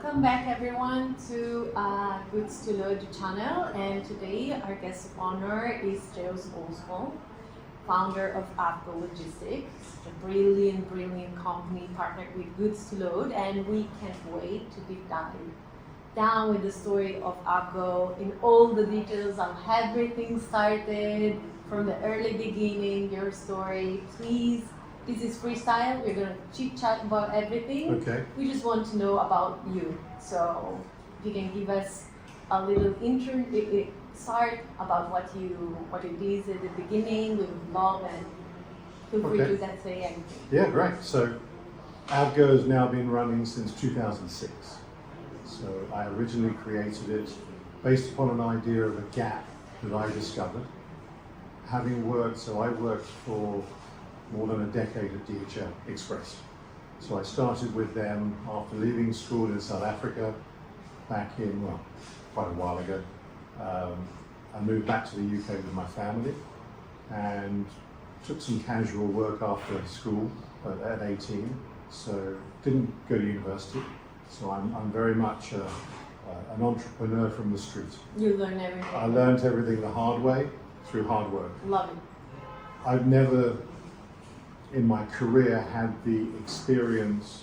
Welcome back everyone to GOODS2LOAD channel, and today our guest of honor is Geoff Oswald, founder of Avgo Logistic, a brilliant company partnered with GOODS2LOAD, and we can't wait to deep dive down with the story of Avgo in all the details of how everything started from the early beginning, your story. Please, this is freestyle, we're going to chit chat about everything. Okay. We just want to know about you. So if you can give us a little intro, start about what you did at the beginning, we would love, and feel free to say anything. Yeah, great. So Avgo has now been running since 2006. So I originally created it based upon an idea of a gap that I discovered. Having worked, I worked for more than a decade at DHL Express. So I started with them after leaving school in South Africa back in, well, quite a while ago. I moved back to the UK with my family and took some casual work after school at 18. So didn't go to university. So I'm very much an entrepreneur from the street. You learn everything. I learned everything the hard way through hard work. Love it. I've never in my career had the experience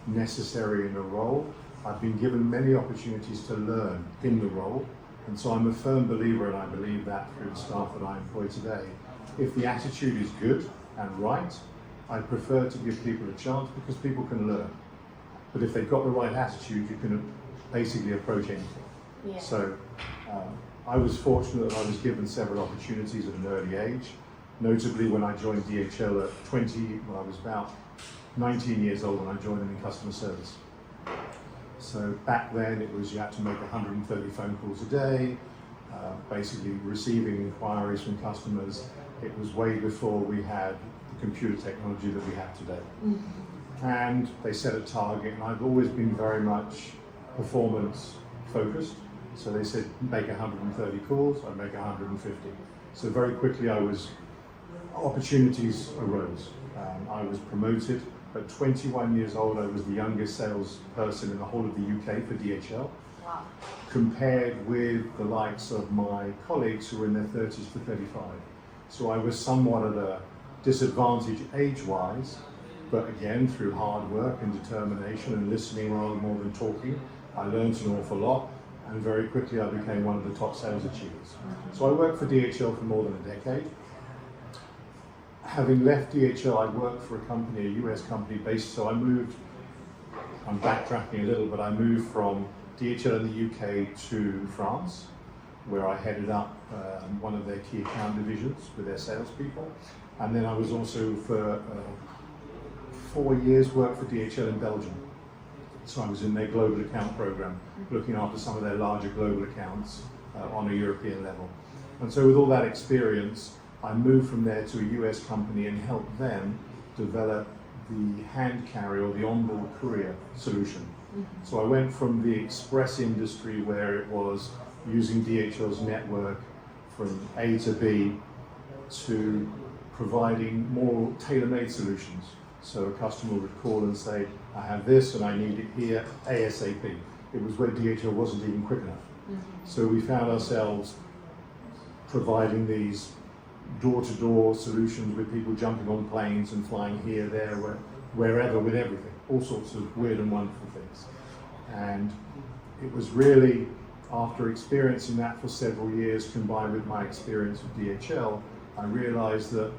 necessary in a role. I've been given many opportunities to learn in the role, and so I'm a firm believer, and I believe that through the staff that I employ today. If the attitude is good and right, I prefer to give people a chance because people can learn. But if they've got the right attitude, you can basically approach anything. Yeah. So I was fortunate that I was given several opportunities at an early age. Notably, when I joined DHL at when I was about 19 years old, when I joined them in customer service. So back then it was you had to make 130 phone calls a day, basically receiving inquiries from customers. It was way before we had the computer technology that we have today. Mm-hmm. And they set a target, and I've always been very much performance focused. So they said make 130 calls, I make 150. So very quickly opportunities arose. I was promoted. At 21 years old, I was the youngest salesperson in the whole of the UK for DHL. Wow. Compared with the likes of my colleagues who were in their 30s to 35. So I was somewhat at a disadvantage age-wise, but again, through hard work and determination and listening rather more than talking, I learned an awful lot, and very quickly I became one of the top sales achievers. So I worked for DHL for more than a decade. Having left DHL, I worked for a company, a US company based, so I'm backtracking a little, but I moved from DHL in the UK to France, where I headed up one of their key account divisions with their salespeople. And then I was also for 4 years worked for DHL in Belgium. So I was in their global account program, looking after some of their larger global accounts on a European level. And so with all that experience, I moved from there to a US company and helped them develop the hand carry or the onboard courier solution. Mm-hmm. So I went from the express industry where it was using DHL's network from A to B to providing more tailor-made solutions. So a customer would call and say, I have this and I need it here ASAP. It was where DHL wasn't even quick enough. Mm-hmm. So we found ourselves providing these door-to-door solutions with people jumping on planes and flying here, there, wherever with everything, all sorts of weird and wonderful things. And it was really after experiencing that for several years, combined with my experience with DHL, I realized that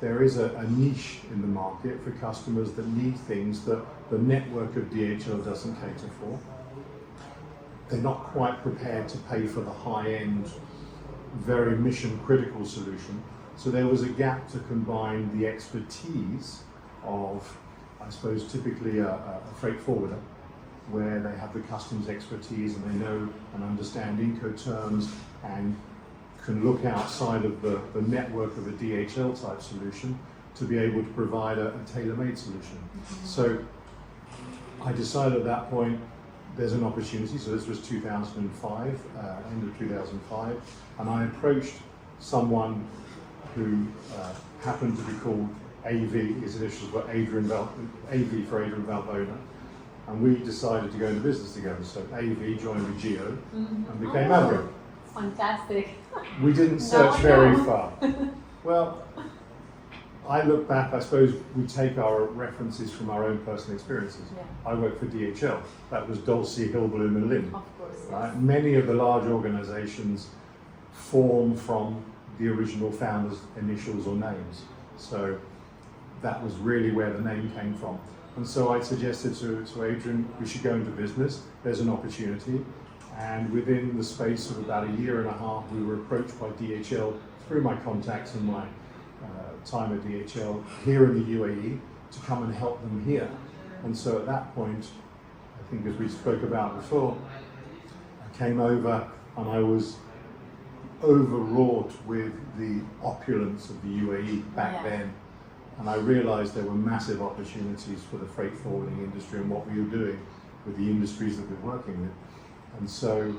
there is a niche in the market for customers that need things that the network of DHL doesn't cater for. They're not quite prepared to pay for the high-end, very mission-critical solution. So there was a gap to combine the expertise of, I suppose, typically a freight forwarder, where they have the customs expertise and they know and understand Incoterms and can look outside of the network of a DHL type solution to be able to provide a tailor-made solution. Mm-hmm. So I decided at that point there's an opportunity. So this was 2005, end of 2005, and I approached someone who happened to be called AV. His initials were AV for Adrian Valbona, and we decided to go into business together. So AV joined with Geo and became Oh, Avgo. fantastic. We didn't search very far. Well, I look back, I suppose we take our references from our own personal experiences. Yeah. I worked for DHL. That was Dulce, Hillbloom and Lynn. Of course. Yes. Right? Many of the large organizations form from the original founders' initials or names. So that was really where the name came from. And so I suggested to Adrian, we should go into business. There's an opportunity. And within the space of about a year and a half, we were approached by DHL through my contacts and my time at DHL here in the UAE to come and help them here. And so at that point, I think as we spoke about before, I came over and I was overwrought with the opulence of the UAE back then. And I realized there were massive opportunities for the freight forwarding industry and what we were doing with the industries that we're working with. And so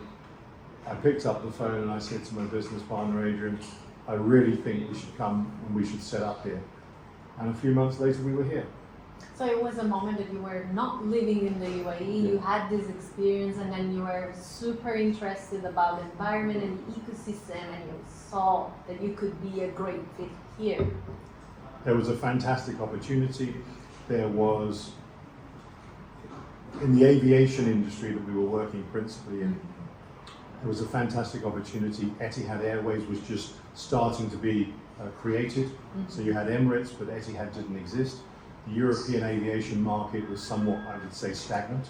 I picked up the phone and I said to my business partner, Adrian, I really think we should come and we should set up here. And a few months later, we were here. So it was a moment that you were not living in the UAE, you had this experience, and then you were super interested about the environment and the ecosystem, and you saw that you could be a great fit here. There was a fantastic opportunity. There was, in the aviation industry that we were working principally in, there was a fantastic opportunity. Etihad Airways was just starting to be created. So you had Emirates, but Etihad didn't exist. The European aviation market was somewhat, I would say, stagnant,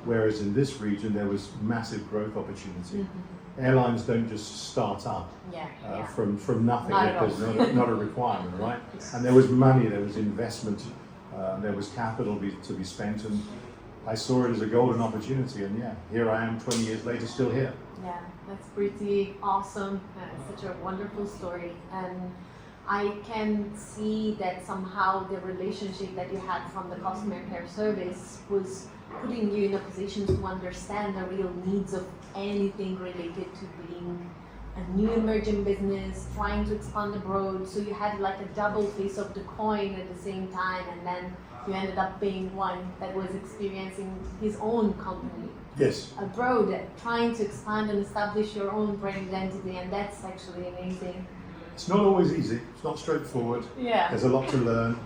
whereas in this region there was massive growth opportunity. Airlines don't just start up from nothing. There's not a requirement, right? And there was money, there was investment, there was capital to be spent, and I saw it as a golden opportunity, and here I am 20 years later still here. Yeah, that's pretty awesome. Such a wonderful story. And I can see that somehow the relationship that you had from the customer care service was putting you in a position to understand the real needs of anything related to being a new emerging business, trying to expand abroad. So you had like a double face of the coin at the same time, and then you ended up being one that was experiencing his own company. Yes. Abroad, trying to expand and establish your own brand identity, and that's actually amazing. It's not always easy, it's not straightforward. Yeah. There's a lot to learn,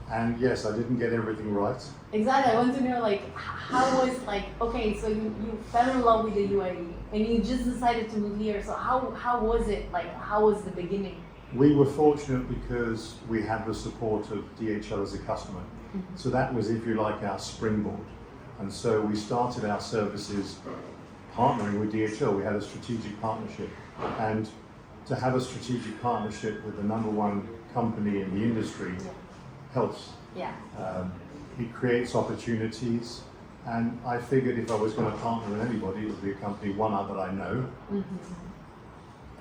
and yes, I didn't get everything right. Exactly, I want to know like, how was like, okay, so you fell in love with the UAE, and you just decided to move here, so how was it, like, how was the beginning? We were fortunate because we had the support of DHL as a customer. So that was, if you like, our springboard. And so we started our services partnering with DHL. We had a strategic partnership. And to have a strategic partnership with the #1 company in the industry helps. Yeah. It creates opportunities. And I figured if I was going to partner with anybody, it would be a company, one that I know,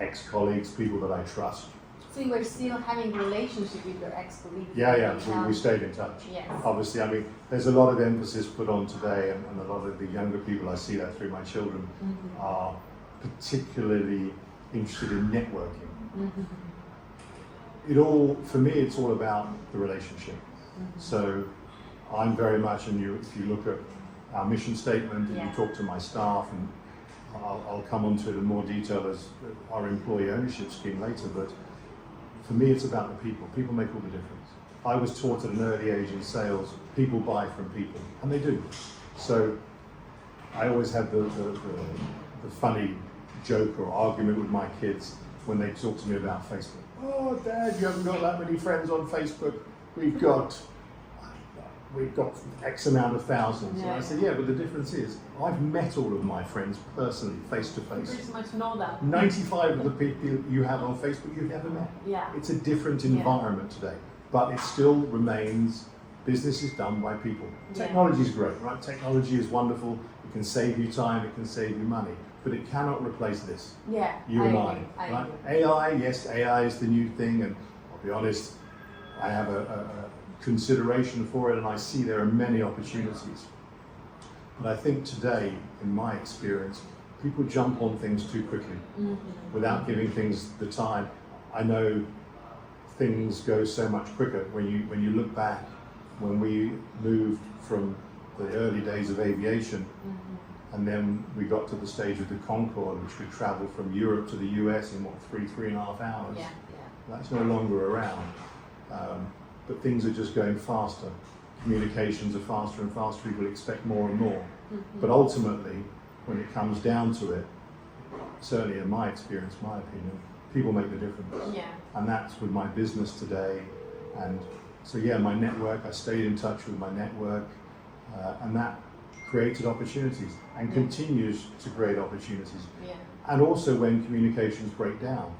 ex-colleagues, people that I trust. So you were still having a relationship with your ex-colleague? Yeah, we stayed in touch. Yes. Obviously, I mean, there's a lot of emphasis put on today, and a lot of the younger people, I see that through my children, are particularly interested in networking. For me, it's all about the relationship. So I'm very much, and if you look at our mission statement, and you talk to my staff, and I'll come onto it in more detail as our employee ownership scheme later, but for me, it's about the people. People make all the difference. I was taught at an early age in sales, people buy from people, and they do. So I always had the funny joke or argument with my kids when they talk to me about Facebook. Oh, Dad, you haven't got that many friends on Facebook. We've got X amount of thousands. And I said, yeah, but the difference is I've met all of my friends personally, face to face. You pretty much know that. 95 of the people you have on Facebook you've never met. Yeah. It's a different environment today, but it still remains, business is done by people. Technology is great, right? Technology is wonderful. It can save you time, it can save you money, but it cannot replace this. Yeah, you and I, agree. right? AI, yes, AI is the new thing, and I'll be honest, I have a consideration for it, and I see there are many opportunities. But I think today, in my experience, people jump on things too quickly without giving things the time. I know things go so much quicker when you look back. When we moved from the early days of aviation, and then we got to the stage of the Concorde, which could travel from Europe to the US in what, 3.5 hours. Yeah. That's no longer around, but things are just going faster. Communications are faster and faster. People expect more and more. But ultimately, when it comes down to it, certainly in my experience, my opinion, people make the difference. Yeah. And that's with my business today. And so yeah, my network, I stayed in touch with my network, and that created opportunities and continues to create opportunities. Yeah. And also when communications break down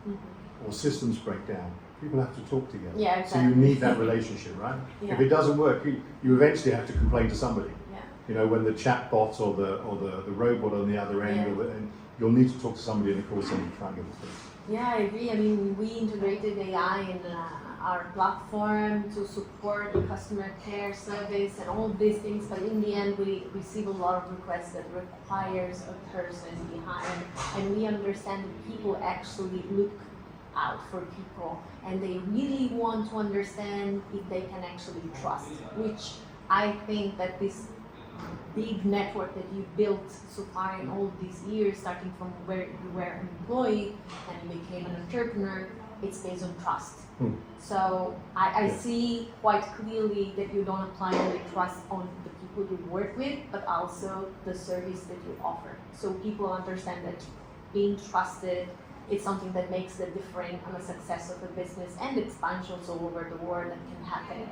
or systems break down, people have to talk together. Yeah, exactly. So you need that relationship, right? Yeah. If it doesn't work, you eventually have to complain to somebody. Yeah. You know, when the chatbot or the robot on the other end, and you'll need to talk to somebody in the call center to try and get it fixed. Yeah, I agree. I mean, we integrated AI in our platform to support the customer care service and all these things, but in the end we receive a lot of requests that requires a person behind, and we understand that people actually look out for people and they really want to understand if they can actually trust, which I think that this big network that you built so far in all these years, starting from where you were an employee and you became an entrepreneur, it's based on trust. So I see quite clearly that you don't apply only trust on the people you work with, but also the service that you offer. So people understand that being trusted is something that makes the difference on the success of a business and expansions all over the world that can happen.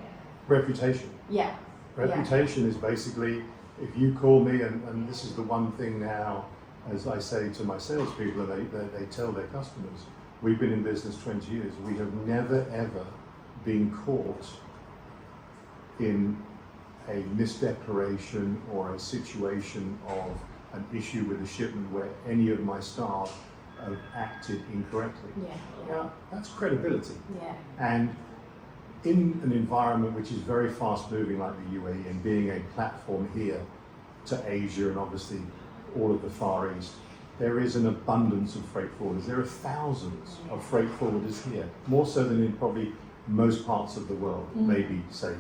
Reputation. Yeah. Reputation is basically, if you call me, and this is the one thing now, as I say to my salespeople, they tell their customers, we've been in business 20 years, we have never ever been caught in a misdeclaration or a situation of an issue with a shipment where any of my staff have acted incorrectly. Now, that's credibility. And in an environment which is very fast moving like the UAE, and being a platform here to Asia and obviously all of the Far East, there is an abundance of freight forwarders. There are thousands of freight forwarders here, more so than in probably most parts of the world, maybe say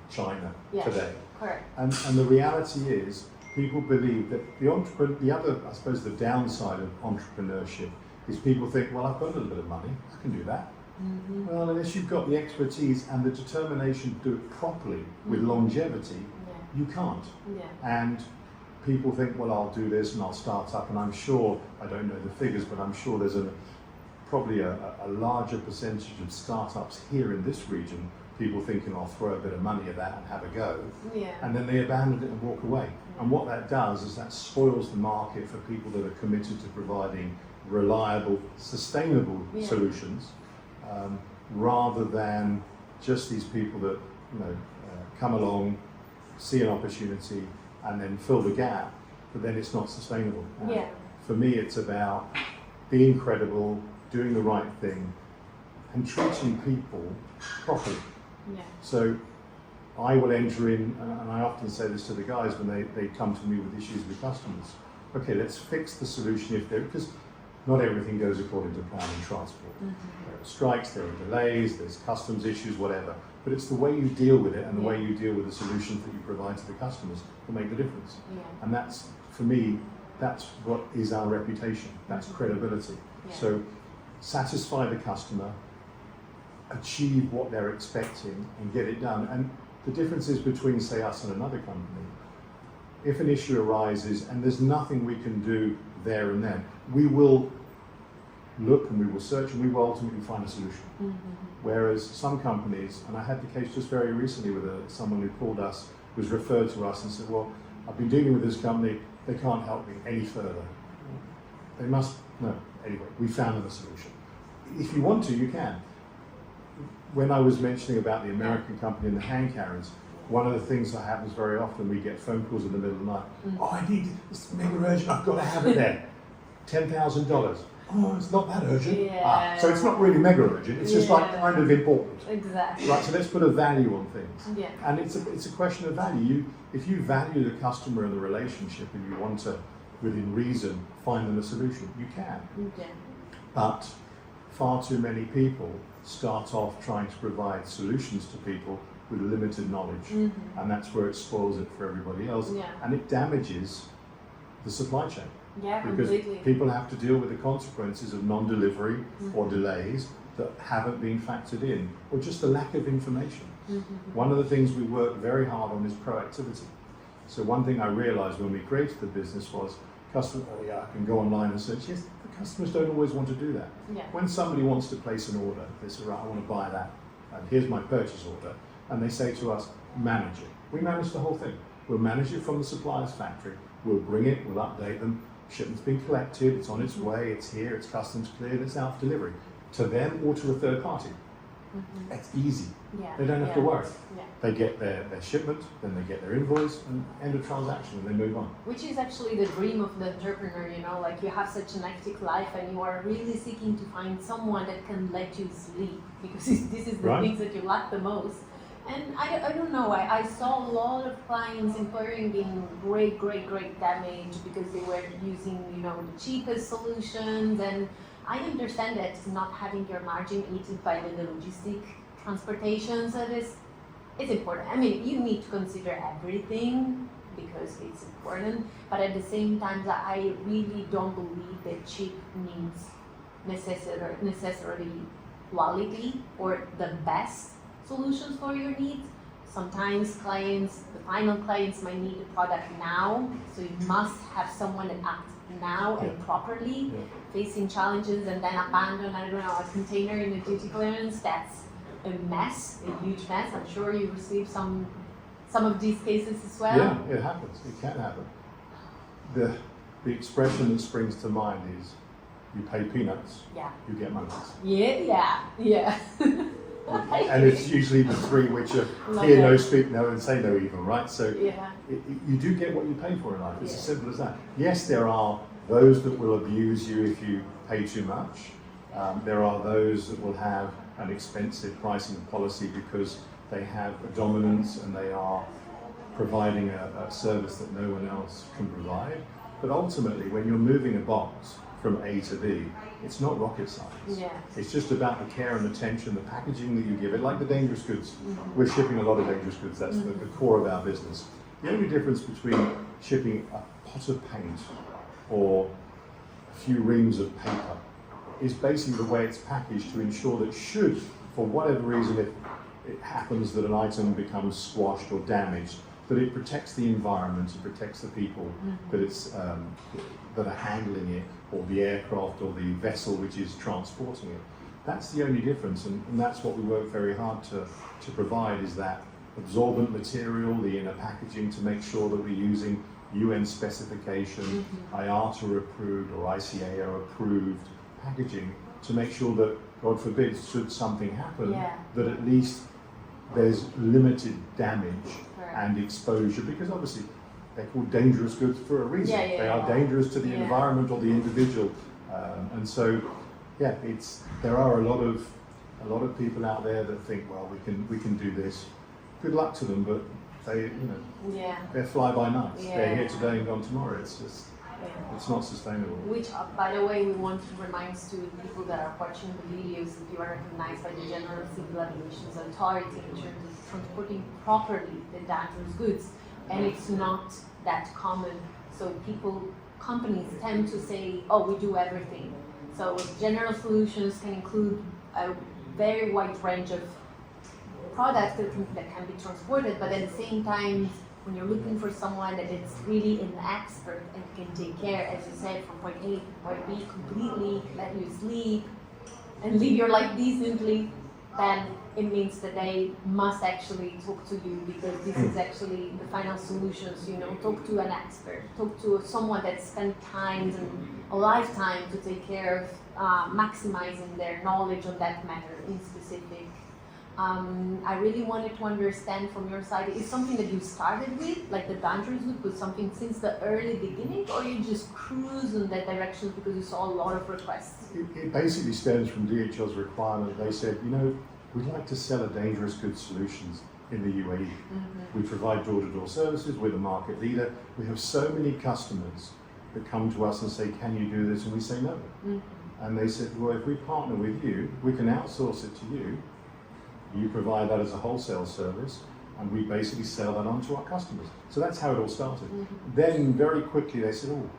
China today. Correct. And the reality is, people believe that the other, I suppose, the downside of entrepreneurship is people think, well, I've got a little bit of money, I can do that. Well, unless you've got the expertise and the determination to do it properly with longevity, you can't. And people think, well, I'll do this and I'll start up, and I'm sure, I don't know the figures, but I'm sure there's probably a larger percentage of startups here in this region, people thinking I'll throw a bit of money at that and have a go, and then they abandon it and walk away. And what that does is that spoils the market for people that are committed to providing reliable, sustainable solutions, rather than just these people that come along, see an opportunity, and then fill the gap, but then it's not sustainable. For me, it's about being credible, doing the right thing, and treating people properly. So I will enter in, and I often say this to the guys when they come to me with issues with customers. Okay, let's fix the solution because not everything goes according to plan in transport. There are strikes, there are delays, there's customs issues, whatever. But it's the way you deal with it and the way you deal with the solutions that you provide to the customers that make the difference. And that's, for me, that's what is our reputation. That's credibility. So satisfy the customer, achieve what they're expecting, and get it done. And the difference is between, say, us and another company. If an issue arises and there's nothing we can do there and then, we will look and we will search and we will ultimately find a solution. Whereas some companies, and I had the case just very recently with someone who called us, was referred to us and said, well, I've been dealing with this company, they can't help me any further. They must, no, anyway, we found them a solution. If you want to, you can. When I was mentioning about the American company and the hand carriers, one of the things that happens very often, we get phone calls in the middle of the night. Oh, I need this mega urgent, I've got to have it there. $10,000. Oh, it's not that urgent. So it's not really mega urgent, it's just like kind of important. Exactly. Right, so let's put a value on things. And it's a question of value. If you value the customer and the relationship and you want to, within reason, find them a solution, you can. But far too many people start off trying to provide solutions to people with limited knowledge, and that's where it spoils it for everybody else, and it damages the supply chain. Yeah, because completely. people have to deal with the consequences of non-delivery or delays that haven't been factored in, or just the lack of information. One of the things we work very hard on is proactivity. So one thing I realized when we created the business was, I can go online and search. Yes, the customers don't always want to do that. When somebody wants to place an order, they say, right, I want to buy that, and here's my purchase order, and they say to us, manage it. We manage the whole thing. We'll manage it from the supplier's factory, we'll bring it, we'll update them, shipment's been collected, it's on its way, it's here, it's customs cleared, it's out for delivery. To them or to a third party. It's easy. They don't have to worry. They get their shipment, then they get their invoice, and end of transaction, and they move on. Which is actually the dream of the entrepreneur, you know, like you have such an hectic life and you are really seeking to find someone that can let you sleep, because this is the things that you lack the most. And I don't know, I saw a lot of clients inquiring being great damage because they were using, you know, the cheapest solutions, and I understand that not having your margin eaten by the logistic transportation service is important. I mean, you need to consider everything because it's important, but at the same time, I really don't believe that cheap means necessarily quality or the best solutions for your needs. Sometimes the final clients might need the product now, so you must have someone that acts now and properly, facing challenges and then abandon, I don't know, a container in a duty clearance. That's a mess, a huge mess. I'm sure you receive some of these cases as well. Yeah, it happens. It can happen. The expression that springs to mind is, you pay peanuts, you get monkeys. Yeah. And it's usually the three which are hear no, speak no, and say no even, right? So you do get what you pay for in life. It's as simple as that. Yes, there are those that will abuse you if you pay too much. There are those that will have an expensive pricing policy because they have a dominance and they are providing a service that no one else can provide. But ultimately, when you're moving a box from A to B, it's not rocket science. It's just about the care and attention, the packaging that you give it, like the dangerous goods. We're shipping a lot of dangerous goods, that's the core of our business. The only difference between shipping a pot of paint or a few reams of paper is basically the way it's packaged to ensure that should, for whatever reason, it happens that an item becomes squashed or damaged, that it protects the environment, it protects the people that it's that are handling it, or the aircraft or the vessel which is transporting it. That's the only difference, and that's what we work very hard to provide, is that absorbent material, the inner packaging, to make sure that we're using UN specification, IATA approved or ICAO approved packaging, to make sure that, God forbid, should something happen, that at least there's limited damage and exposure, because obviously they're called dangerous goods for a reason. They are dangerous to the environment or the individual, and so there are a lot of people out there that think, well, we can do this. Good luck to them, but they're fly by nights. They're here today and gone tomorrow. It's just it's not sustainable. Which, by the way, we want to remind to people that are watching the videos that you are recognized by the General Civil Aviation Authority in terms of transporting properly the dangerous goods, and it's not that common. So companies tend to say, oh, we do everything. So general solutions can include a very wide range of products that can be transported, but at the same time, when you're looking for someone that is really an expert and can take care, as you said, from point A to point B completely, let you sleep and live your life decently, then it means that they must actually talk to you, because this is actually the final solutions. Talk to an expert, talk to someone that spent time and a lifetime to take care of maximizing their knowledge on that matter in specific. I really wanted to understand from your side, is something that you started with, like the dangerous good, was something since the early beginning, or you just cruise in that direction because you saw a lot of requests? It basically stems from DHL's requirement. They said, we'd like to sell a dangerous goods solutions in the UAE. We provide door-to-door services, we're the market leader. We have so many customers that come to us and say, can you do this? And we say no. And they said, well, if we partner with you, we can outsource it to you, you provide that as a wholesale service, and we basically sell that on to our customers. So that's how it all started. Then very quickly they said, oh,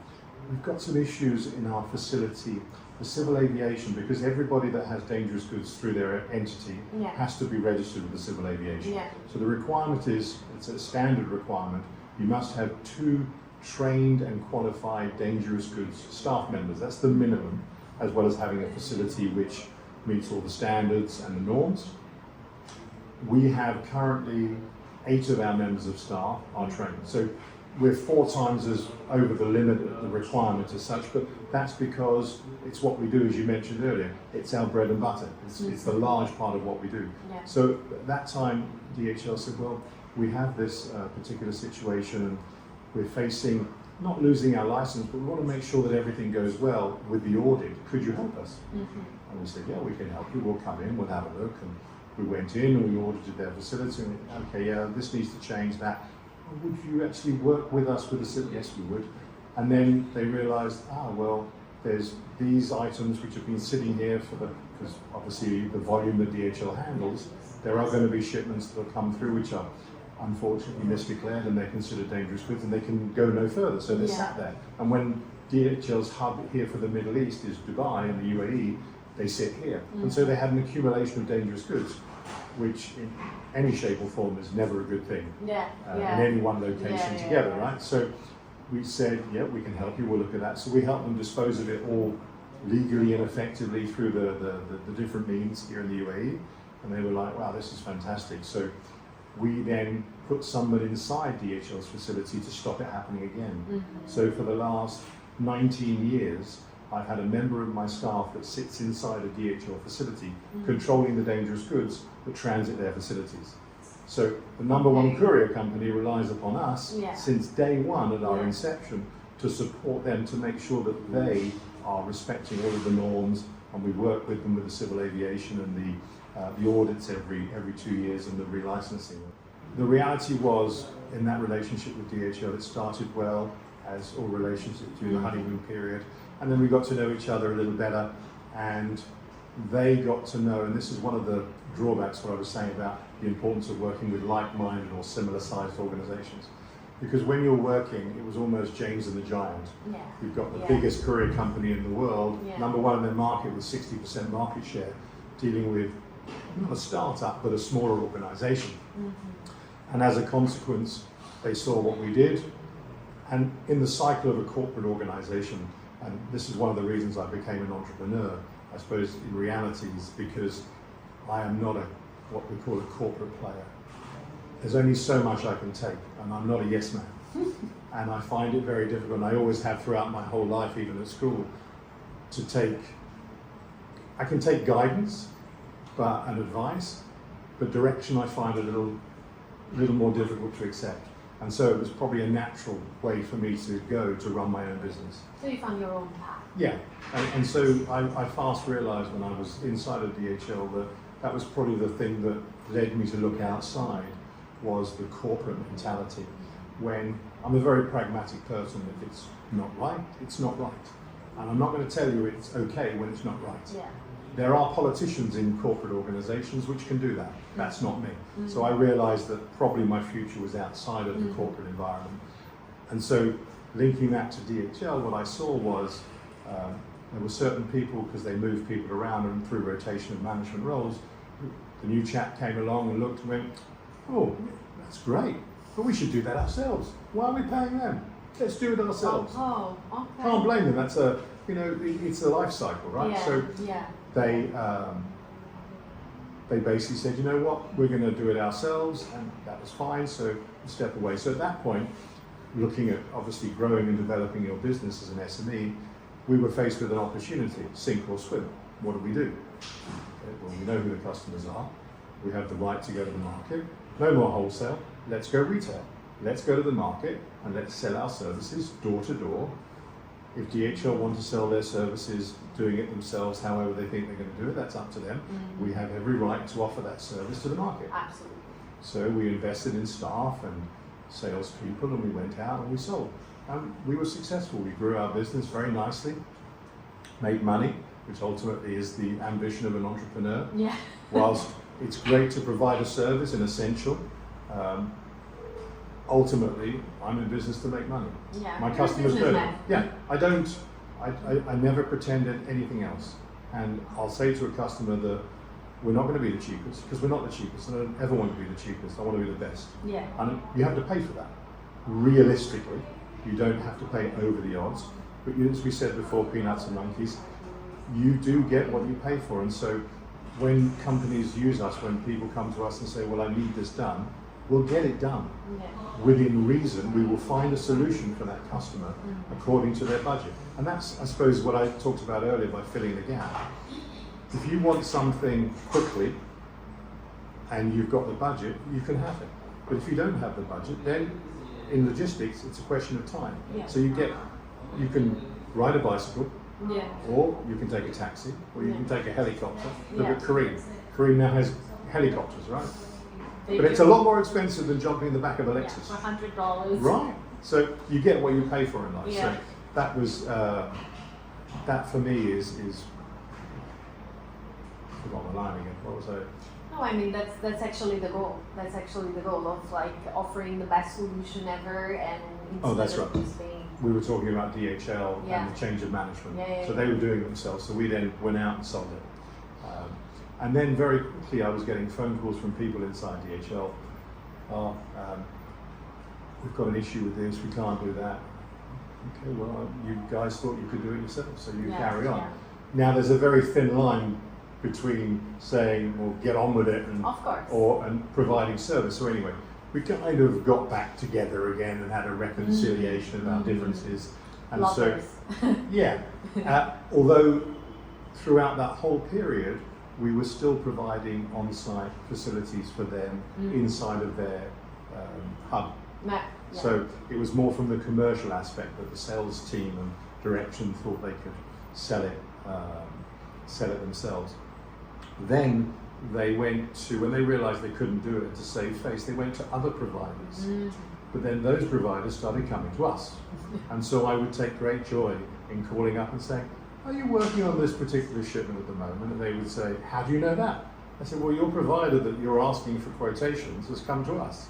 we've got some issues in our facility for civil aviation, because everybody that has dangerous goods through their entity has to be registered with the civil aviation. So the requirement is, it's a standard requirement, you must have 2 trained and qualified dangerous goods staff members. That's the minimum, as well as having a facility which meets all the standards and the norms. We have currently 8 of our members of staff are trained. So we're 4 times as over the limit of the requirement as such, but that's because it's what we do, as you mentioned earlier. It's our bread and butter. It's the large part of what we do. So at that time, DHL said, well, we have this particular situation and we're facing not losing our license, but we want to make sure that everything goes well with the audit. Could you help us? And we said, yeah, we can help you. We'll come in, we'll have a look. And we went in and we audited their facility. And okay, yeah, this needs to change that. Would you actually work with us with the city? Yes, we would. And then they realised, well, there's these items which have been sitting here because obviously the volume that DHL handles, there are going to be shipments that will come through which are unfortunately misdeclared and they're considered dangerous goods and they can go no further. So they sat there. And when DHL's hub here for the Middle East is Dubai and the UAE, they sit here. And so they had an accumulation of dangerous goods, which in any shape or form is never a good thing in any one location together, right? So we said, yeah, we can help you, we'll look at that. So we helped them dispose of it all legally and effectively through the different means here in the UAE. And they were like, wow, this is fantastic. So we then put someone inside DHL's facility to stop it happening again. So for the last 19 years, I've had a member of my staff that sits inside a DHL facility controlling the dangerous goods that transit their facilities. So the number 1 courier company relies upon us since day 1 at our inception to support them to make sure that they are respecting all of the norms, and we work with them with the civil aviation and the audits every 2 years and the relicensing. The reality was, in that relationship with DHL, it started well, as all relationships do, the honeymoon period, and then we got to know each other a little better, and they got to know, and this is one of the drawbacks, what I was saying about the importance of working with like-minded or similar-sized organizations. Because when you're working, it was almost James and the Giant. You've got the biggest courier company in the world, number 1 in their market with 60% market share, dealing with not a startup, but a smaller organization. And as a consequence, they saw what we did. And in the cycle of a corporate organization, and this is one of the reasons I became an entrepreneur, I suppose in reality, is because I am not what we call a corporate player. There's only so much I can take, and I'm not a yes man. And I find it very difficult, and I always have throughout my whole life, even at school, I can take guidance and advice, but direction I find a little more difficult to accept. And so it was probably a natural way for me to go to run my own business. So you found your own path. Yeah, and so I fast realised when I was inside of DHL that was probably the thing that led me to look outside, was the corporate mentality. When I'm a very pragmatic person, if it's not right, it's not right. And I'm not going to tell you it's okay when it's not right. There are politicians in corporate organisations which can do that. That's not me. So I realised that probably my future was outside of the corporate environment. And so linking that to DHL, what I saw was there were certain people, because they moved people around and through rotation of management roles, the new chap came along and looked and went, oh, that's great, but we should do that ourselves. Why are we paying them? Let's do it ourselves. Okay. Can't blame them. That's it's a life cycle, right? So they basically said, you know what, we're going to do it ourselves, and that was fine. So step away. So at that point, looking at obviously growing and developing your business as an SME, we were faced with an opportunity, sink or swim. What do we do? Okay, well, we know who the customers are. We have the right to go to the market. No more wholesale. Let's go retail. Let's go to the market and let's sell our services door to door. If DHL want to sell their services, doing it themselves, however they think they're going to do it, that's up to them. We have every right to offer that service to the market. Absolutely. So we invested in staff and salespeople, and we went out and we sold. And we were successful. We grew our business very nicely, made money, which ultimately is the ambition of an entrepreneur. Whilst It's great to provide a service, an essential. Ultimately, I'm in business to make money. Yeah. My You're a customers do. businessman. Yeah, I never pretended anything else. And I'll say to a customer that we're not going to be the cheapest, because we're not the cheapest, and I don't ever want to be the cheapest. I want to be the best. Yeah. And you have to pay for that. Realistically, you don't have to pay over the odds. But as we said before, peanuts and monkeys, you do get what you pay for. And so when companies use us, when people come to us and say, well, I need this done, we'll get it done. Yeah. Within reason, we will find a solution for that customer according to their budget. And that's, I suppose, what I talked about earlier by filling the gap. If you want something quickly and you've got the budget, you can have it. But if you don't have the budget, then in logistics, it's a question of time. Yeah. So you can ride a bicycle, Yeah. or you can take a taxi, or you Yeah. can take a helicopter. Look Yeah. at Kareem. Kareem now has helicopters, right? They But it's do. a lot more expensive than jumping in the back of a Yeah, Lexus. for $100. Right. So you get what you pay for in life. Yeah. So that was that for me is I forgot my line again. What was I? No, I mean that's actually the goal. That's actually the goal of like offering the best solution ever, and Oh, that's instead of right. just being We were talking about DHL Yeah. and the change of management. Yeah. So they were doing it themselves. So we then went out and sold it. And then very quickly I was getting phone calls from people inside DHL. We've got an issue with this, we can't do that. Okay, well, you guys thought you could do it yourself, so you Yeah, carry on. yeah. Now there's a very thin line between saying, well, get on with it and, Of course. and providing service. So anyway, we kind of got back together again and had a reconciliation about differences. And Lovers. so, yeah, although throughout that whole period, we were still providing on-site facilities for them inside of their hub. Yeah. So it was more from the commercial aspect that the sales team and direction thought they could sell it themselves. Then they went to, when they realised they couldn't do it to save face, they went to other providers. But then those providers started coming to us. And so I would take great joy in calling up and saying, are you working on this particular shipment at the moment? And they would say, how do you know that? I said, well, your provider that you're asking for quotations has come to us.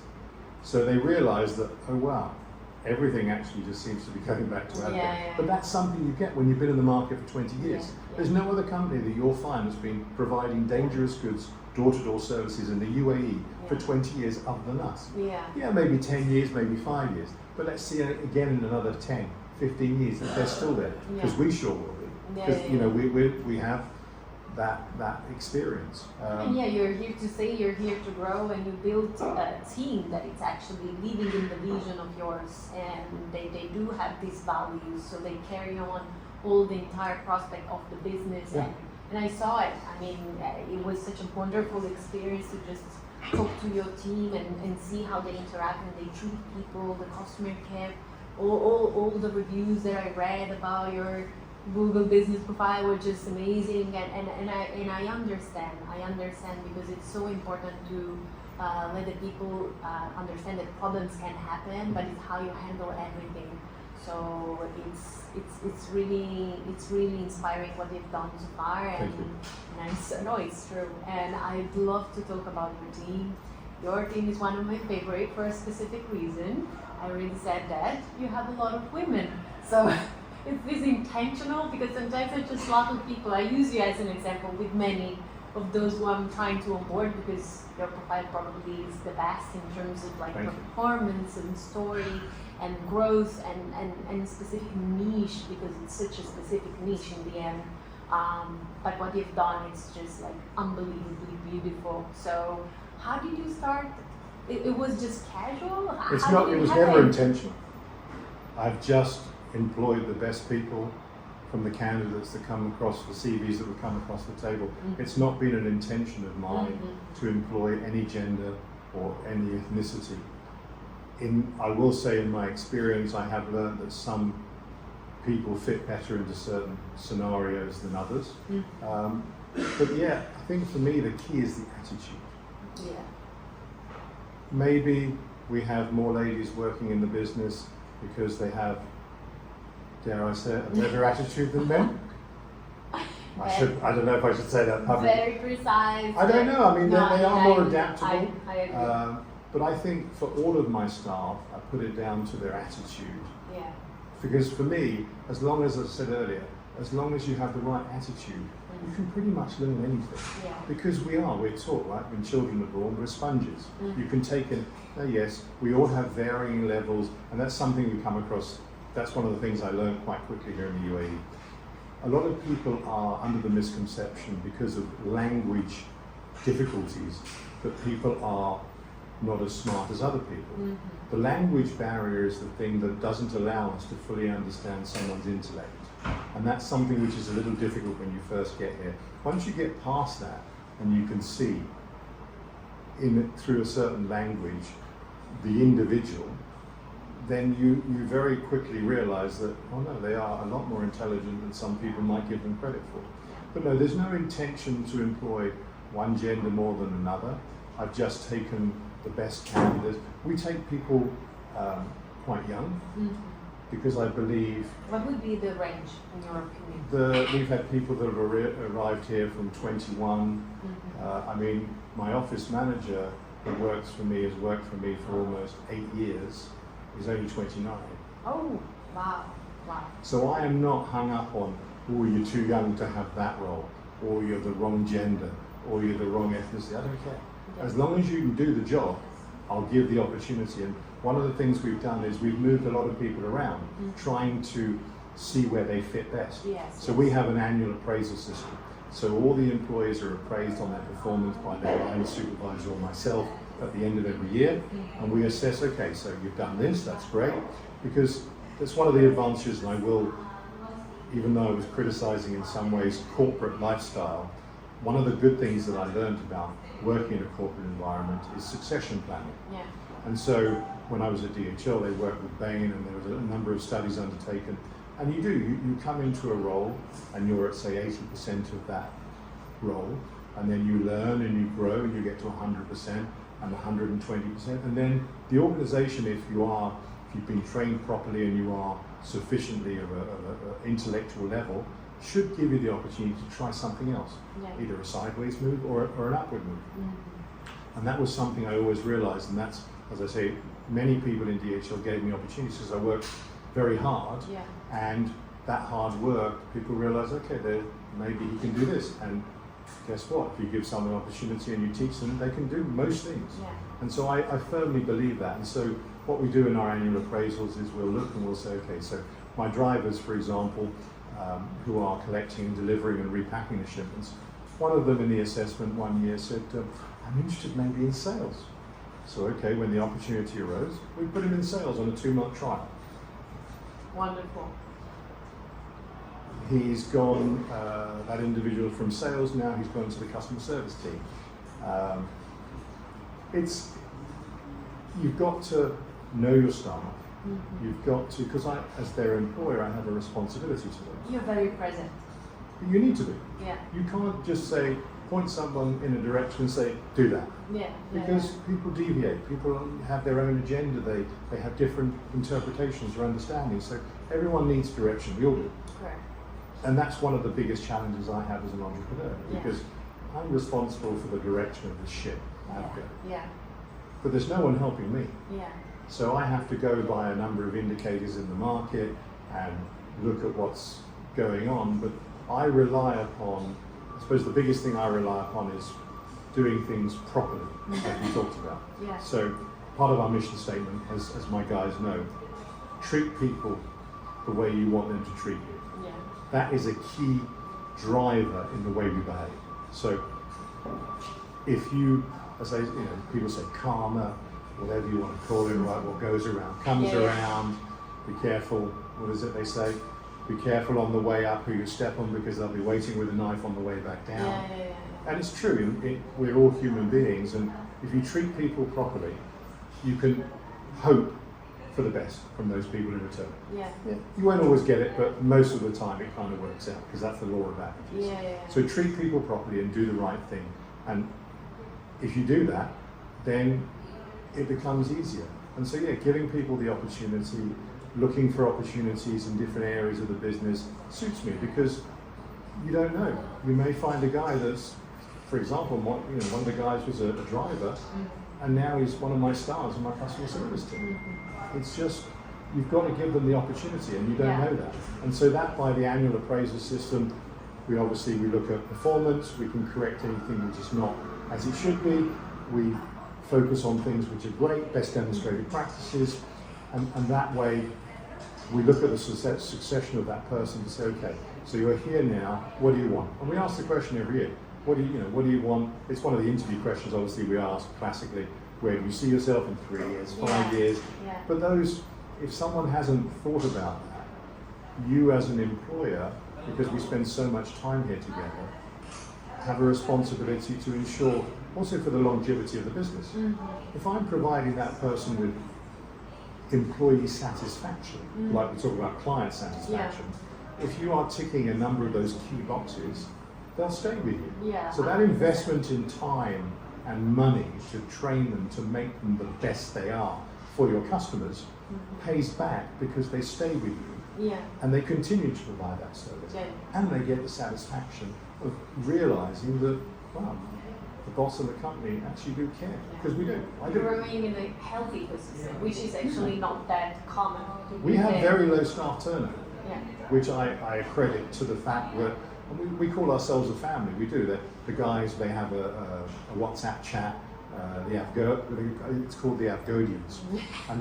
So they realised that, oh wow, everything actually just seems to be going back to Avgo. Yeah. But that's something you get when you've been in the market for 20 years. Yeah. There's no other company that you'll find that's been providing dangerous goods, door-to-door services in the UAE for 20 years other than us. Yeah. Yeah, maybe 10 years, maybe 5 years. But let's see it again in another 10, 15 years if they're still there. Because we sure will be. Because we have that experience. And yeah, you're here to stay, you're here to grow, and you build a team that is actually living in the vision of yours, and they do have these values, so they carry on all the entire prospect of the business. Yeah. And I saw it. I mean, it was such a wonderful experience to just talk to your team and see how they interact and they treat people, the customer care, all the reviews that I read about your Google business profile were just amazing, and I understand because it's so important to let the people understand that problems can happen, but it's how you handle everything. So it's really inspiring what you've done so far, and I know it's true. And I'd love to talk about your team. Your team is one of my favorite for a specific reason. I already said that you have a lot of women, so. Is this intentional? Because sometimes there's just a lot of people. I use you as an example with many of those who I'm trying to onboard, because your profile probably is the best in terms of like performance and story and growth and specific niche, because it's such a specific niche in the end. But what you've done is just like unbelievably beautiful. So how did you start? It was just casual? It was never intentional. I've just employed the best people from the candidates that come across, the CVs that would come across the table. It's not been an intention of mine to employ any gender or any ethnicity. I will say in my experience, I have learned that some people fit better into certain scenarios than others. But yeah, I think for me the key is the attitude. Yeah. Maybe we have more ladies working in the business because they have, dare I say it, a better attitude than men? I don't know if I should say that publicly. Very precise. I don't know. I mean, No, they are more adaptable. I agree. But I think for all of my staff, I put it down to their attitude. Yeah. Because for me, as long as I said earlier, as long as you have the right attitude, you can pretty much learn anything. Yeah. Because we're taught, right? When children are born, we're sponges. You can take in, yes, we all have varying levels, and that's something we come across. That's one of the things I learned quite quickly here in the UAE. A lot of people are under the misconception because of language difficulties that people are not as smart as other people. The language barrier is the thing that doesn't allow us to fully understand someone's intellect. And that's something which is a little difficult when you first get here. Once you get past that and you can see through a certain language the individual, then you very quickly realize that, oh no, they are a lot more intelligent than some people might give them credit for. But no, there's no intention to employ one gender more than another. I've just taken the best candidates. We take people quite young because I believe... What would be the range in your opinion? We've had people that have arrived here from 21. I mean, my office manager who works for me has worked for me for almost 8 years. He's only 29. Oh, wow, wow. So I am not hung up on, oh, you're too young to have that role, or you're the wrong gender, or you're the wrong ethnicity. I don't care. As long as you can do the job, I'll give the opportunity. And one of the things we've done is we've moved a lot of people around, trying to see where they fit best. Yes, so we have an annual appraisal system. So all the employees are appraised on their performance by their line supervisor or myself at the end of every year, and we assess, okay, so you've done this, that's great, because that's one of the advantages, and I will, even though I was criticizing in some ways corporate lifestyle, one of the good things that I learned about working in a corporate environment is succession planning. Yeah. And so when I was at DHL, they worked with Bain, and there was a number of studies undertaken, and you come into a role, and you're at, say, 80% of that role, and then you learn and you grow, and you get to 100%, and 120%, and then the organization, if you've been trained properly and you are sufficiently of an intellectual level, should give you the opportunity to try something else, either a sideways move or an upward move. And that was something I always realized, and that's, as I say, many people in DHL gave me opportunities because I worked very hard, and that hard work, people realize, okay, maybe he can do this, and guess what? If you give someone an opportunity and you teach them, they can do most things. And so I firmly believe that. And so what we do in our annual appraisals is we'll look and we'll say, okay, so my drivers, for example, who are collecting and delivering and repacking the shipments, one of them in the assessment one year said, I'm interested maybe in sales. So okay, when the opportunity arose, we put him in sales on a 2-month trial. Wonderful. He's gone, that individual from sales now, he's gone to the customer service team. You've got to know your staff. You've got to, because as their employer, I have a responsibility to them. You're very present. You need to be. Yeah. You can't just say, point someone in a direction and say, do that. Because people deviate, people have their own agenda, they have different interpretations or understandings, so everyone needs direction, we all do. Correct. And that's one of the biggest challenges I have as an entrepreneur, because I'm responsible for the direction of the ship, Avgo. But there's no one helping me. So I have to go by a number of indicators in the market and look at what's going on, but I rely upon, I suppose the biggest thing I rely upon is doing things properly, as we talked about. So part of our mission statement, as my guys know, treat people the way you want them to treat you. That is a key driver in the way we behave. So if you, as they, people say karma, whatever you want to call it, right, what goes around comes around, be careful, what is it they say? Be careful on the way up who you step on, because they'll be waiting with a knife on the way back down. And it's true, we're all human beings, and if you treat people properly, you can hope for the best from those people in return. You won't always get it, but most of the time it kind of works out, because that's the law of averages. So treat people properly and do the right thing, and if you do that, then it becomes easier. And so giving people the opportunity, looking for opportunities in different areas of the business suits me, because you don't know. You may find a guy that's, for example, one of the guys was a driver, and now he's one of my stars in my customer service team. It's just, you've got to give them the opportunity, and you don't know that. And so that, by the annual appraisal system, we look at performance, we can correct anything which is not as it should be, we focus on things which are great, best demonstrated practices, and that way we look at the succession of that person to say, okay, so you're here now, what do you want? And we ask the question every year, what do you want? It's one of the interview questions, obviously, we ask classically, where do you see yourself in 3 years, 5 years? But those, if someone hasn't thought about that, you as an employer, because we spend so much time here together, have a responsibility to ensure, also for the longevity of the business. If I'm providing that person with employee satisfaction, like we talk about client satisfaction, if you are ticking a number of those key boxes, they'll stay with you. So that investment in time and money to train them, to make them the best they are for your customers, pays back because they stay with you. And they continue to provide that service. And they get the satisfaction of realizing that, wow, the boss of the company actually do care. Because we do. I do. Growing in a healthy ecosystem, which is actually not that common. We have very low staff turnover, which I accredit to the fact that we call ourselves a family. We do. The guys, they have a WhatsApp chat. It's called the Avgodians, and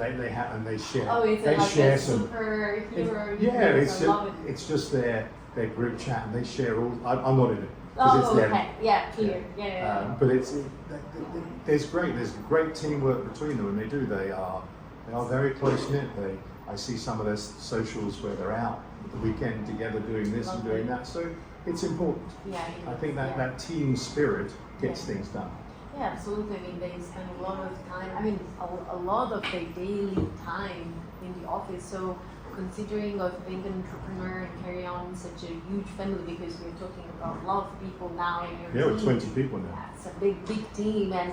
they share. Oh, it's they like share a some. superhero. It's just their group chat, and they share all. I'm not in it. Oh, okay. Clear. But there's great teamwork between them, and they are very close knit. I see some of their socials where they're out at the weekend together doing this and doing that. So it's important. I think that team spirit gets things done. Yeah, absolutely. I mean, they spend a lot of time, a lot of their daily time in the office. So considering of being an entrepreneur and carry on such a huge family, because we're talking about a lot of people now in your team. We're 20 people now. It's a big team, and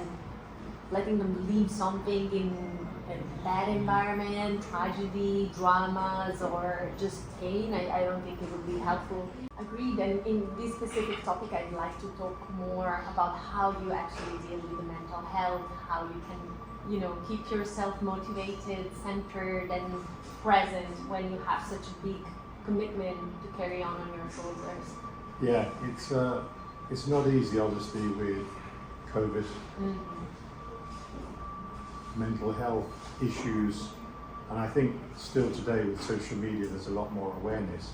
letting them leave something in a bad environment, tragedy, dramas, or just pain, I don't think it would be helpful. Agreed, and in this specific topic, I'd like to talk more about how you actually deal with the mental health, how you can, keep yourself motivated, centered, and present when you have such a big commitment to carry on your shoulders. Yeah, it's not easy, obviously, with COVID. Mental health issues, and I think still today with social media there's a lot more awareness.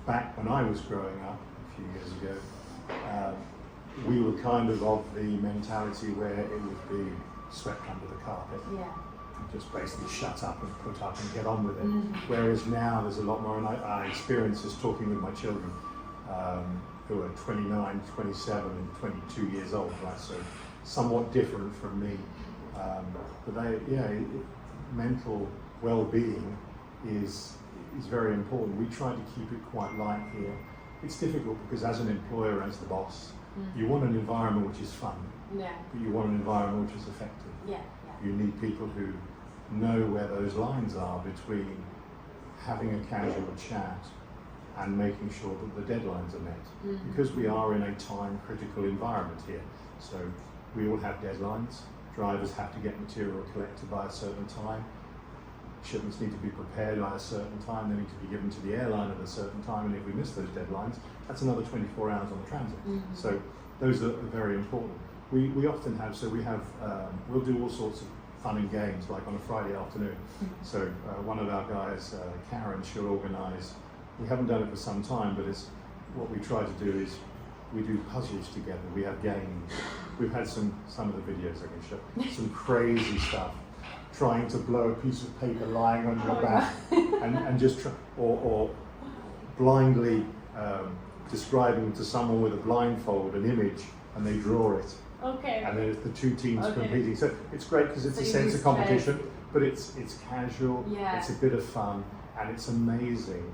Back when I was growing up a few years ago, we were kind of the mentality where it would be swept under the carpet. Just basically shut up and put up and get on with it. Whereas now there's a lot more, and I experience this talking with my children who are 29, 27 and 22 years old, right? So somewhat different from me. But mental well-being is very important. We try to keep it quite light here. It's difficult because as an employer, as the boss, you want an environment which is fun, but you want an environment which is effective. You need people who know where those lines are between having a casual chat and making sure that the deadlines are met. Because we are in a time-critical environment here. So we all have deadlines. Drivers have to get material collected by a certain time. Shipments need to be prepared by a certain time. They need to be given to the airline at a certain time. And if we miss those deadlines, that's another 24 hours on the transit. So those are very important. We often have, we'll do all sorts of fun and games, like on a Friday afternoon. So one of our guys, Karen, she'll organise, we haven't done it for some time, but what we try to do is we do puzzles together, we have games. We've had some of the videos I can show, some crazy stuff. Trying to blow a piece of paper lying on your back and just or blindly describing to someone with a blindfold an image and they draw it. And there's the two teams competing. So it's great because it's a sense of competition, but it's casual, it's a bit of fun, and it's amazing.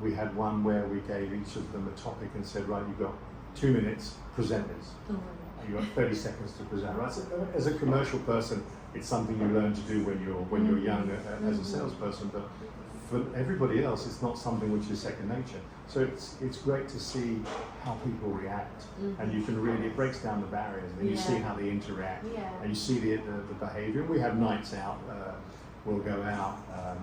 We had one where we gave each of them a topic and said, right, you've got 2 minutes, present this. You've got 30 seconds to present. Right? So as a commercial person, it's something you learn to do when you're young as a salesperson, but for everybody else, it's not something which is second nature. So it's great to see how people react, and you can really, it breaks down the barriers, and you see how they interact, and you see the behaviour. We have nights out, we'll go out,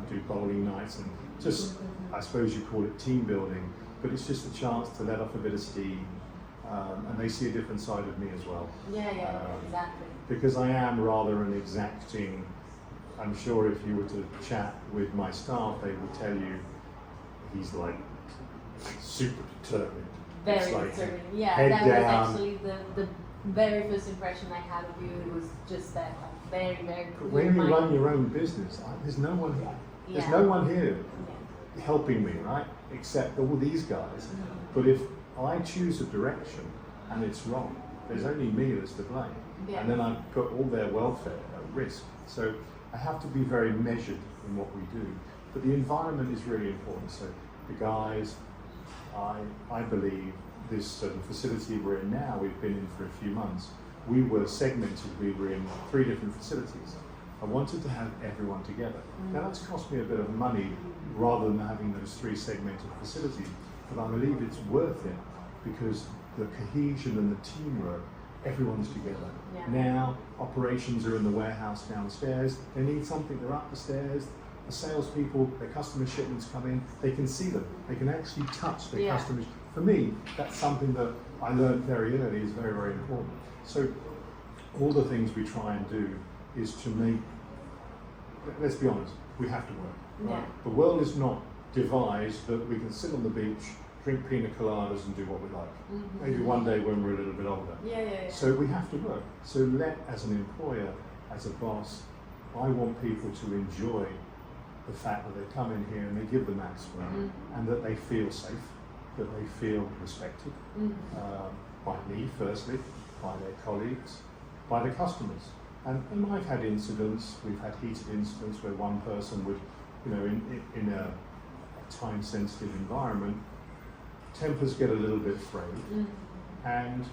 do bowling nights, and just, I suppose you call it team building, but it's just a chance to let off a bit of steam, and they see a different side of me as well. Exactly. Because I am rather an exacting, I'm sure if you were to chat with my staff, they would tell you he's like super determined. Very like determined. head That down. was actually the very first impression I had of you. It was just that, like, very, very clear. When you run your own business, there's no one here. There's no one here helping me, right? Except all these guys. But if I choose a direction and it's wrong, there's only me that's to blame. And then I've put all their welfare at risk. So I have to be very measured in what we do. But the environment is really important. So the guys, I believe this the facility we're in now, we've been in for a few months, we were segmented, we were in 3 different facilities. I wanted to have everyone together. Now that's cost me a bit of money rather than having those 3 segmented facilities, but I believe it's worth it because the cohesion and the teamwork, everyone's together. Now operations are in the warehouse downstairs, they need something, they're up the stairs, the salespeople, their customer shipments come in, they can see them, they can actually touch their customers. For me, that's something that I learned very early is very, very important. So all the things we try and do is to make, let's be honest, we have to work. Right? The world is not devised that we can sit on the beach, drink pina coladas and do what we like. Maybe one day when we're a little bit older. So we have to work. So as an employer, as a boss, I want people to enjoy the fact that they come in here and they give the maximum and that they feel safe, that they feel respected by me firstly, by their colleagues, by the customers. And I've had incidents, we've had heated incidents where one person would, in a time-sensitive environment, tempers get a little bit frayed, and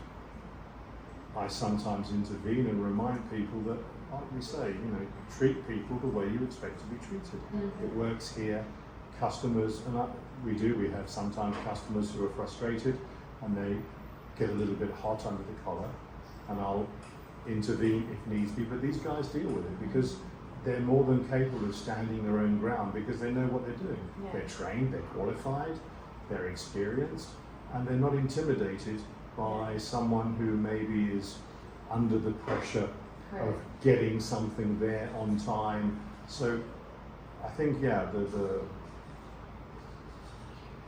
I sometimes intervene and remind people that, like we say, treat people the way you expect to be treated. It works here. Customers, and we have sometimes customers who are frustrated and they get a little bit hot under the collar, and I'll intervene if needs be, but these guys deal with it because they're more than capable of standing their own ground because they know what they're doing. They're trained, they're qualified, they're experienced, and they're not intimidated by someone who maybe is under the pressure of getting something there on time. So I think, the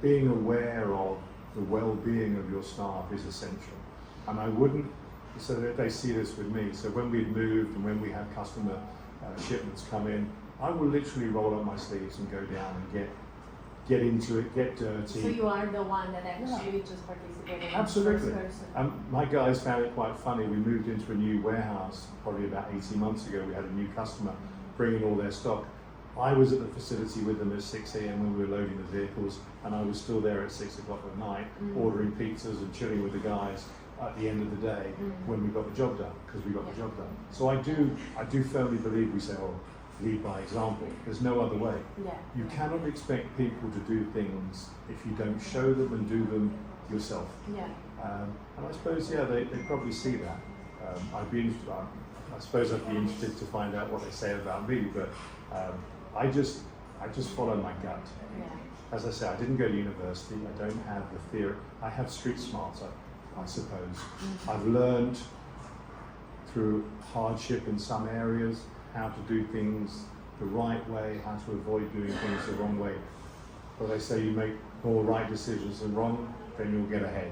being aware of the well-being of your staff is essential. And I wouldn't, so that they see this with me, so when we've moved and when we have customer shipments come in, I will literally roll up my sleeves and go down and get into it, get dirty. So you are the one that actually just participated. Absolutely. My guys found it quite funny. We moved into a new warehouse probably about 18 months ago. We had a new customer bringing all their stock. I was at the facility with them at 6 a.m. when we were loading the vehicles, and I was still there at 6 o'clock at night, ordering pizzas and chilling with the guys at the end of the day when we got the job done, because we got the job done. So I do firmly believe we say, lead by example. There's no other way. You cannot expect people to do things if you don't show them and do them yourself. And I suppose, they probably see that. I suppose I'd be interested to find out what they say about me, but I just follow my gut. As I say, I didn't go to university. I don't have the theory. I have street smarts, I suppose. I've learned through hardship in some areas how to do things the right way, how to avoid doing things the wrong way. But they say you make more right decisions than wrong, then you'll get ahead.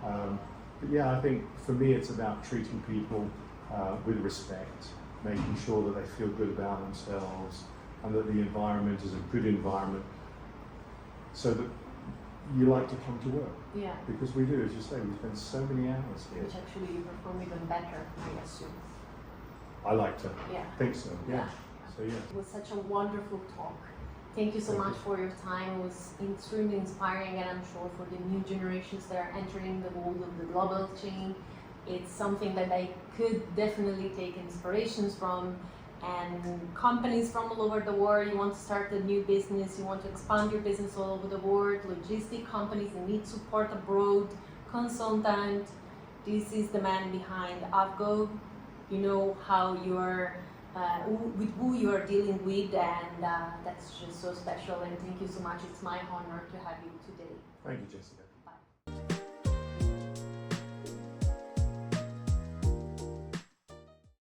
But I think for me it's about treating people with respect, making sure that they feel good about themselves and that the environment is a good environment so that you like to come to work. Because we do, as you say, we spend so many hours here. Which actually you perform even better, I assume. I like to think so, So It was such a wonderful talk. Thank you so much for your time. It was extremely inspiring, and I'm sure for the new generations that are entering the world of the global chain, it's something that they could definitely take inspirations from. and companies from all over the world. You want to start a new business, you want to expand your business all over the world, logistic companies that need support abroad, consultant. This is the man behind Avgo. You know how you're with who you are dealing with, and that's just so special. And thank you so much. It's my honor to have you today. Thank you, Jessica.